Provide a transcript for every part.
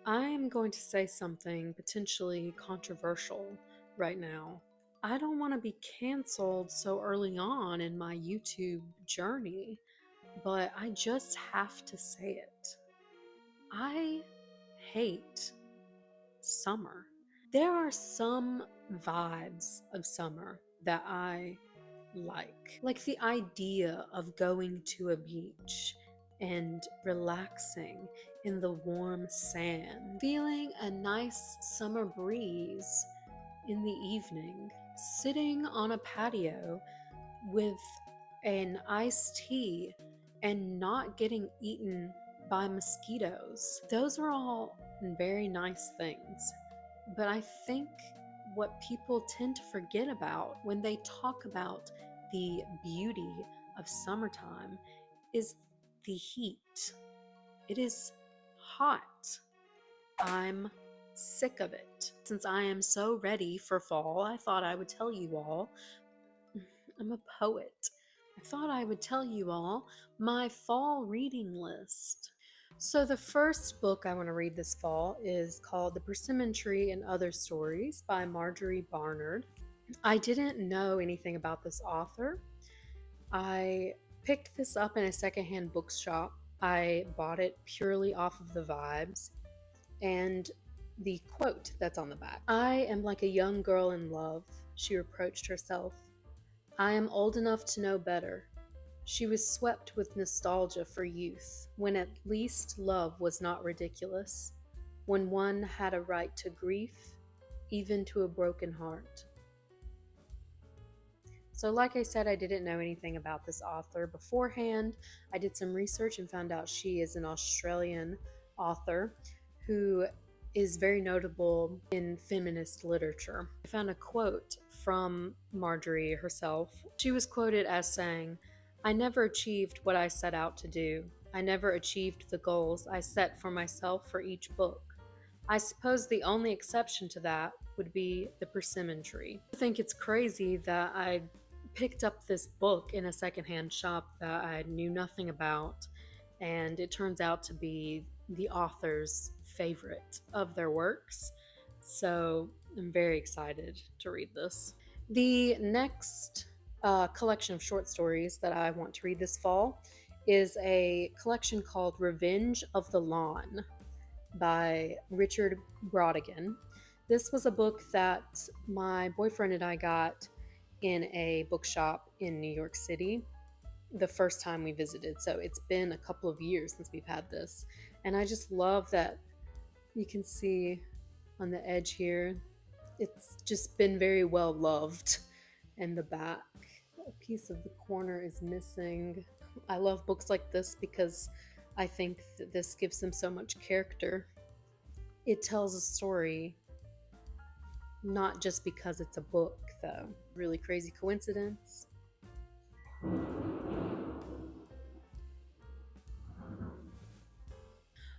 I'm going to say something potentially controversial right now. I don't want to be canceled so early on in my YouTube journey, but I just have to say it. I hate summer. There are some vibes of summer that I like the idea of going to a beach and relaxing in the warm sand, feeling a nice summer breeze in the evening, sitting on a patio with an iced tea and not getting eaten by mosquitoes. Those are all very nice things. But I think what people tend to forget about when they talk about the beauty of summertime is the heat. It is hot. I'm sick of it. Since I am so ready for fall, I thought I would tell you all. I'm a poet. I thought I would tell you all my fall reading list. So, the first book I want to read this fall is called The Persimmon Tree and Other Stories by Marjorie Barnard. I didn't know anything about this author. I picked this up in a secondhand bookshop. I bought it purely off of the vibes and the quote that's on the back. I am like a young girl in love, she reproached herself. I am old enough to know better. She was swept with nostalgia for youth, when at least love was not ridiculous, when one had a right to grief, even to a broken heart. So, like I said, I didn't know anything about this author beforehand. I did some research and found out she is an Australian author who is very notable in feminist literature. I found a quote from Marjorie herself. She was quoted as saying, "I never achieved what I set out to do. I never achieved the goals I set for myself for each book. I suppose the only exception to that would be The Persimmon Tree." I think it's crazy that I picked up this book in a secondhand shop that I knew nothing about, and it turns out to be the author's favorite of their works. So I'm very excited to read this. The next collection of short stories that I want to read this fall is a collection called Revenge of the Lawn by Richard Brodigan. This was a book that my boyfriend and I got in a bookshop in New York City the first time we visited. So it's been a couple of years since we've had this. And I just love that you can see on the edge here, it's just been very well loved. And the back, a piece of the corner is missing. I love books like this because I think that this gives them so much character. It tells a story, not just because it's a book, though. Really crazy coincidence.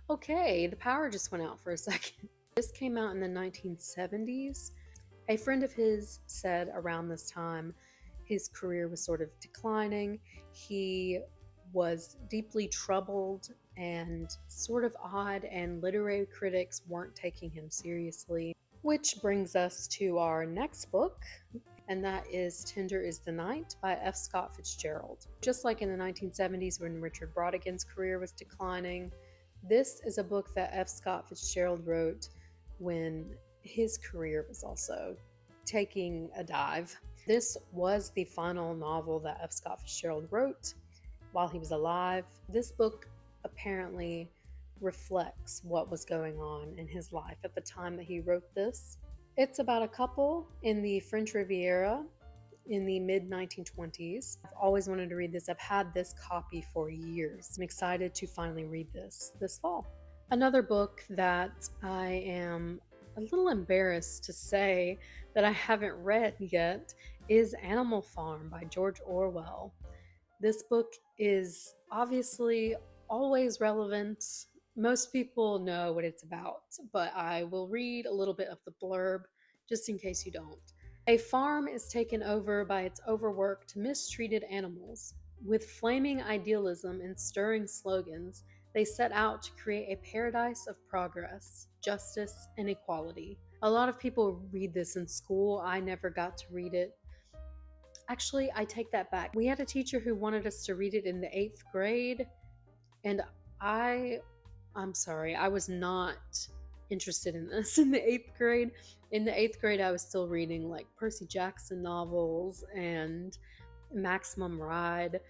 Okay, the power just went out for a second. This came out in the 1970s. A friend of his said around this time his career was sort of declining. He was deeply troubled and sort of odd, and literary critics weren't taking him seriously. Which brings us to our next book, and that is Tender is the Night by F. Scott Fitzgerald. Just like in the 1970s when Richard Brodigan's career was declining, this is a book that F. Scott Fitzgerald wrote when his career was also taking a dive. This was the final novel that F. Scott Fitzgerald wrote while he was alive. This book apparently reflects what was going on in his life at the time that he wrote this. It's about a couple in the French Riviera in the mid-1920s. I've always wanted to read this. I've had this copy for years. I'm excited to finally read this fall. Another book that I am a little embarrassed to say that I haven't read yet is Animal Farm by George Orwell. This book is obviously always relevant. Most people know what it's about, but I will read a little bit of the blurb just in case you don't. A farm is taken over by its overworked, mistreated animals. With flaming idealism and stirring slogans, They set out to create a paradise of progress, justice, and equality. A lot of people read this in school. I never got to read it. Actually, I take that back. We had a teacher who wanted us to read it in the 8th grade, and I I'm sorry, I was not interested in this in the 8th grade. In the 8th grade, I was still reading like Percy Jackson novels and Maximum Ride.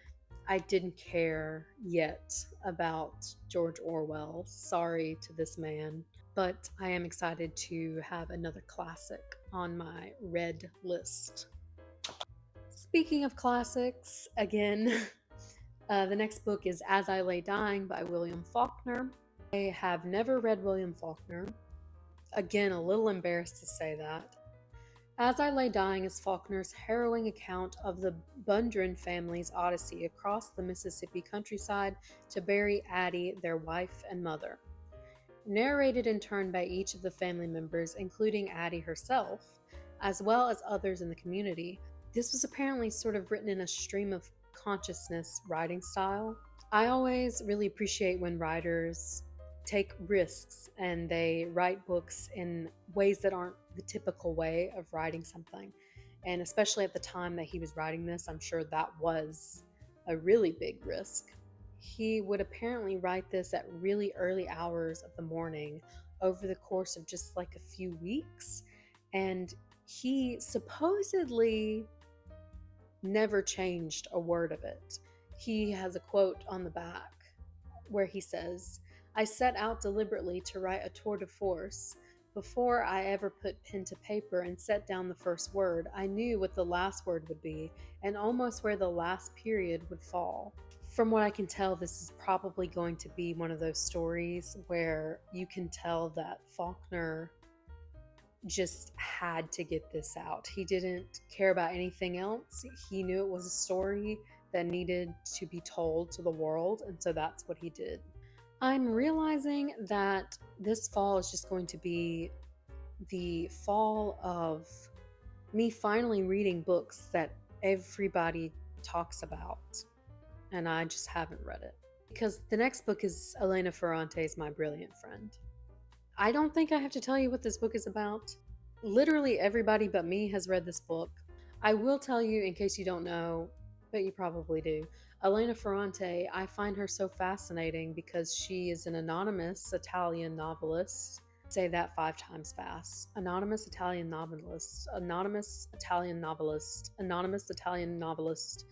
I didn't care yet about George Orwell. Sorry to this man. But I am excited to have another classic on my read list. Speaking of classics, again, the next book is As I Lay Dying by William Faulkner. I have never read William Faulkner. Again, a little embarrassed to say that. As I Lay Dying is Faulkner's harrowing account of the Bundren family's odyssey across the Mississippi countryside to bury Addie, their wife and mother. Narrated in turn by each of the family members, including Addie herself, as well as others in the community, this was apparently sort of written in a stream of consciousness writing style. I always really appreciate when writers take risks and they write books in ways that aren't the typical way of writing something. And especially at the time that he was writing this, I'm sure that was a really big risk. He would apparently write this at really early hours of the morning over the course of just like a few weeks. And he supposedly never changed a word of it. He has a quote on the back where he says, "I set out deliberately to write a tour de force. Before I ever put pen to paper and set down the first word, I knew what the last word would be and almost where the last period would fall." From what I can tell, this is probably going to be one of those stories where you can tell that Faulkner just had to get this out. He didn't care about anything else. He knew it was a story that needed to be told to the world, and so that's what he did. I'm realizing that this fall is just going to be the fall of me finally reading books that everybody talks about, and I just haven't read it. Because the next book is Elena Ferrante's My Brilliant Friend. I don't think I have to tell you what this book is about. Literally everybody but me has read this book. I will tell you in case you don't know, but you probably do. Elena Ferrante, I find her so fascinating because she is an anonymous Italian novelist. Say that 5 times fast. Anonymous Italian novelist. Anonymous Italian novelist. Anonymous Italian novelist.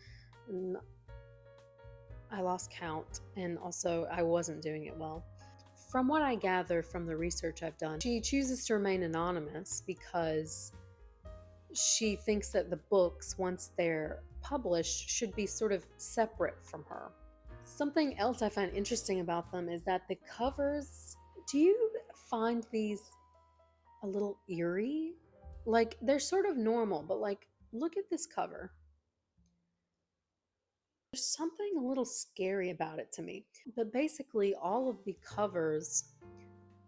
I lost count, and also I wasn't doing it well. From what I gather from the research I've done, she chooses to remain anonymous because she thinks that the books, once they're published, should be sort of separate from her. Something else I find interesting about them is that the covers, do you find these a little eerie? Like, they're sort of normal, but like, look at this cover. There's something a little scary about it to me. But basically, all of the covers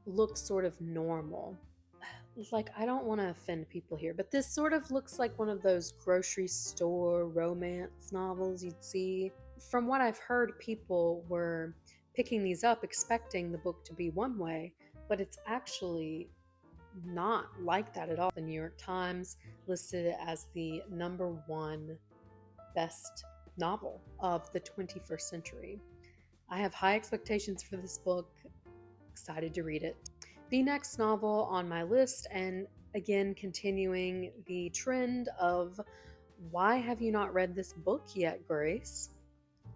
look sort of normal. Like, I don't want to offend people here, but this sort of looks like one of those grocery store romance novels you'd see. From what I've heard, people were picking these up expecting the book to be one way, but it's actually not like that at all. The New York Times listed it as the #1 best novel of the 21st century. I have high expectations for this book. Excited to read it. The next novel on my list, and again continuing the trend of why have you not read this book yet, Grace?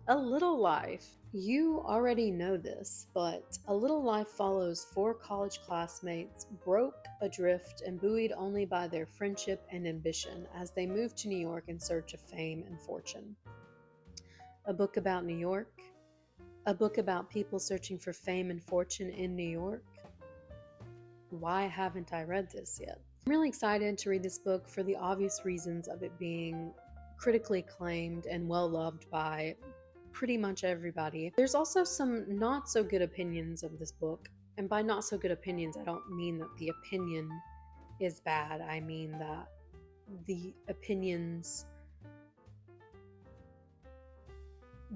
A Little Life. You already know this, but A Little Life follows 4 college classmates broke, adrift, and buoyed only by their friendship and ambition as they move to New York in search of fame and fortune. A book about New York. A book about people searching for fame and fortune in New York. Why haven't I read this yet? I'm really excited to read this book for the obvious reasons of it being critically acclaimed and well loved by pretty much everybody. There's also some not so good opinions of this book. And by not so good opinions, I don't mean that the opinion is bad. I mean that the opinions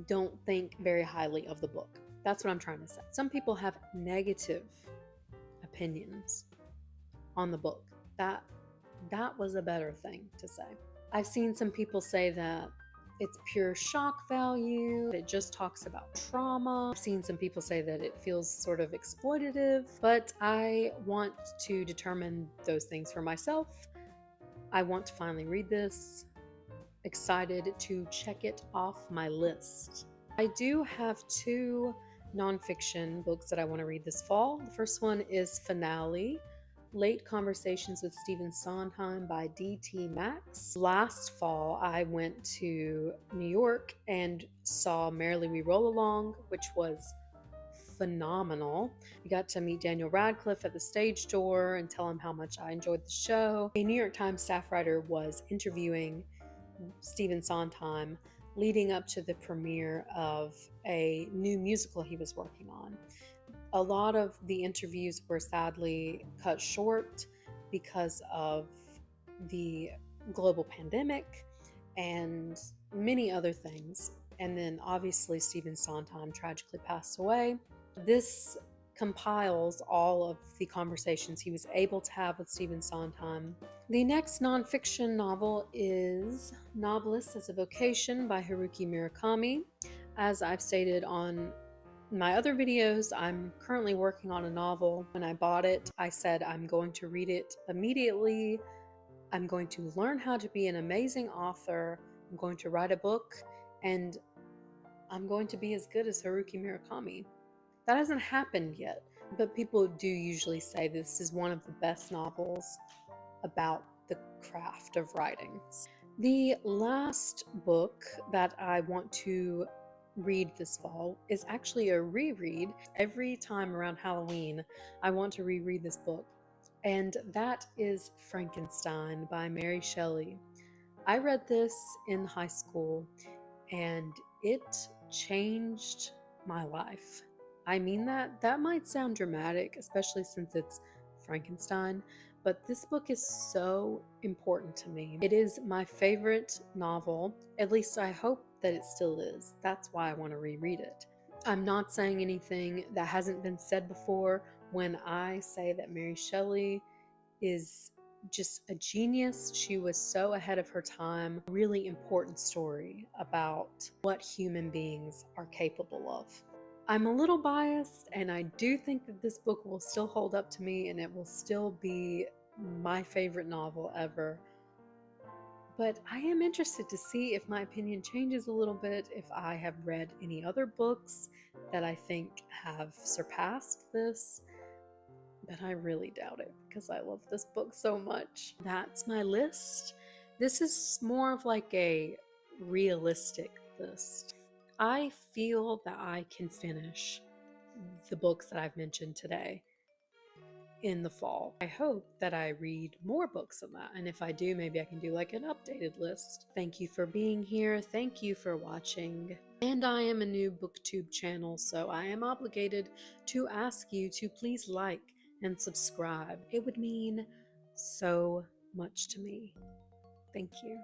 don't think very highly of the book. That's what I'm trying to say. Some people have negative opinions on the book. That was a better thing to say. I've seen some people say that it's pure shock value, it just talks about trauma. I've seen some people say that it feels sort of exploitative, but I want to determine those things for myself. I want to finally read this. Excited to check it off my list. I do have 2 nonfiction books that I want to read this fall. The first one is Finale, Late Conversations with Stephen Sondheim by D.T. Max. Last fall, I went to New York and saw Merrily We Roll Along, which was phenomenal. We got to meet Daniel Radcliffe at the stage door and tell him how much I enjoyed the show. A New York Times staff writer was interviewing Stephen Sondheim leading up to the premiere of a new musical he was working on. A lot of the interviews were sadly cut short because of the global pandemic and many other things. And then obviously Stephen Sondheim tragically passed away. This compiles all of the conversations he was able to have with Stephen Sondheim. The next nonfiction novel is Novelist as a Vocation by Haruki Murakami. As I've stated on my other videos, I'm currently working on a novel. When I bought it, I said I'm going to read it immediately. I'm going to learn how to be an amazing author. I'm going to write a book, and I'm going to be as good as Haruki Murakami. That hasn't happened yet, but people do usually say this is one of the best novels about the craft of writing. The last book that I want to read this fall is actually a reread. Every time around Halloween, I want to reread this book, and that is Frankenstein by Mary Shelley. I read this in high school, and it changed my life. I mean that might sound dramatic, especially since it's Frankenstein, but this book is so important to me. It is my favorite novel, at least I hope that it still is. That's why I want to reread it. I'm not saying anything that hasn't been said before when I say that Mary Shelley is just a genius. She was so ahead of her time. A really important story about what human beings are capable of. I'm a little biased, and I do think that this book will still hold up to me and it will still be my favorite novel ever. But I am interested to see if my opinion changes a little bit, if I have read any other books that I think have surpassed this. But I really doubt it because I love this book so much. That's my list. This is more of like a realistic list. I feel that I can finish the books that I've mentioned today in the fall. I hope that I read more books than that, and if I do, maybe I can do like an updated list. Thank you for being here. Thank you for watching. And I am a new booktube channel, so I am obligated to ask you to please like and subscribe. It would mean so much to me. Thank you.